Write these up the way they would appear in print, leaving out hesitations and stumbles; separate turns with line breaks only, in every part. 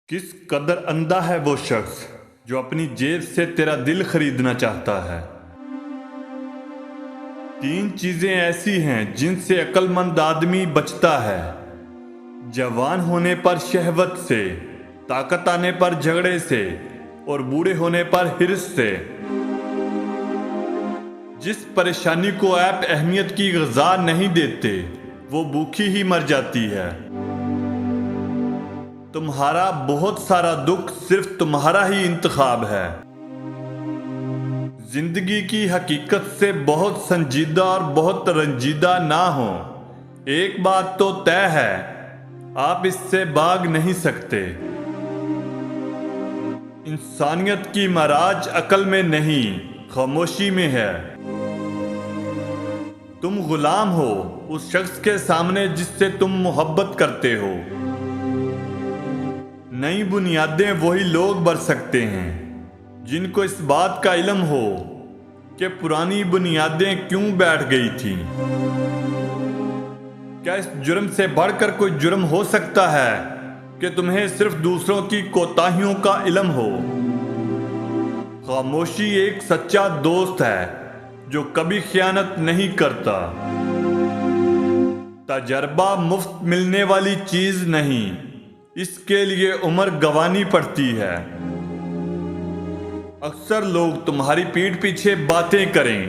کس قدر اندھا ہے وہ شخص جو اپنی جیب سے تیرا دل خریدنا چاہتا ہے۔ 3 چیزیں ایسی ہیں جن سے عقل مند آدمی بچتا ہے: جوان ہونے پر شہوت سے، طاقت آنے پر جھگڑے سے، اور بوڑھے ہونے پر حرص سے۔ جس پریشانی کو آپ اہمیت کی غذا نہیں دیتے وہ بھوکی ہی مر جاتی ہے۔ تمہارا بہت سارا دکھ صرف تمہارا ہی انتخاب ہے۔ زندگی کی حقیقت سے بہت سنجیدہ اور بہت رنجیدہ نہ ہو۔ ایک بات تو طے ہے، آپ اس سے بھاگ نہیں سکتے۔ انسانیت کی معراج عقل میں نہیں، خاموشی میں ہے۔ تم غلام ہو اس شخص کے سامنے جس سے تم محبت کرتے ہو۔ نئی بنیادیں وہی لوگ بر سکتے ہیں جن کو اس بات کا علم ہو کہ پرانی بنیادیں کیوں بیٹھ گئی تھیں۔ کیا اس جرم سے بڑھ کر کوئی جرم ہو سکتا ہے کہ تمہیں صرف دوسروں کی کوتاہیوں کا علم ہو؟ خاموشی ایک سچا دوست ہے جو کبھی خیانت نہیں کرتا۔ تجربہ مفت ملنے والی چیز نہیں، اس کے لیے عمر گنوانی پڑتی ہے۔ اکثر لوگ تمہاری پیٹھ پیچھے باتیں کریں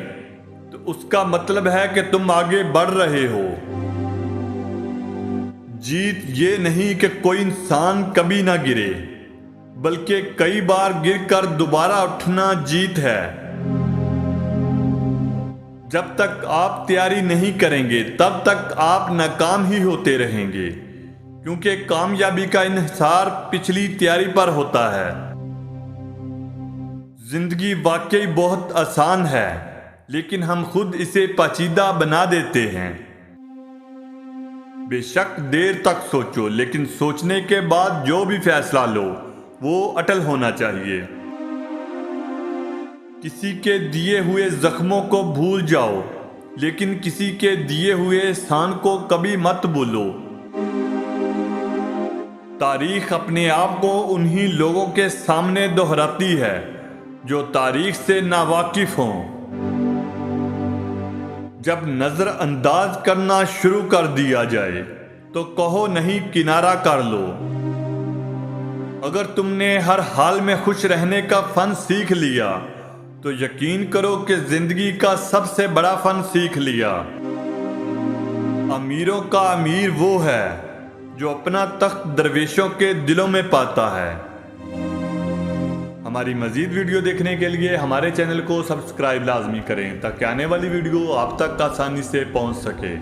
تو اس کا مطلب ہے کہ تم آگے بڑھ رہے ہو۔ جیت یہ نہیں کہ کوئی انسان کبھی نہ گرے، بلکہ کئی بار گر کر دوبارہ اٹھنا جیت ہے۔ جب تک آپ تیاری نہیں کریں گے تب تک آپ ناکام ہی ہوتے رہیں گے، کیونکہ کامیابی کا انحصار پچھلی تیاری پر ہوتا ہے۔ زندگی واقعی بہت آسان ہے، لیکن ہم خود اسے پیچیدہ بنا دیتے ہیں۔ بے شک دیر تک سوچو، لیکن سوچنے کے بعد جو بھی فیصلہ لو وہ اٹل ہونا چاہیے۔ کسی کے دیے ہوئے زخموں کو بھول جاؤ، لیکن کسی کے دیے ہوئے احسان کو کبھی مت بھولو۔ تاریخ اپنے آپ کو انہی لوگوں کے سامنے دہراتی ہے جو تاریخ سے ناواقف ہوں۔ جب نظر انداز کرنا شروع کر دیا جائے تو کہو نہیں، کنارہ کر لو۔ اگر تم نے ہر حال میں خوش رہنے کا فن سیکھ لیا تو یقین کرو کہ زندگی کا سب سے بڑا فن سیکھ لیا۔ امیروں کا امیر وہ ہے جو اپنا تخت درویشوں کے دلوں میں پاتا ہے۔ ہماری مزید ویڈیو دیکھنے کے لیے ہمارے چینل کو سبسکرائب لازمی کریں تاکہ آنے والی ویڈیو آپ تک آسانی سے پہنچ سکے۔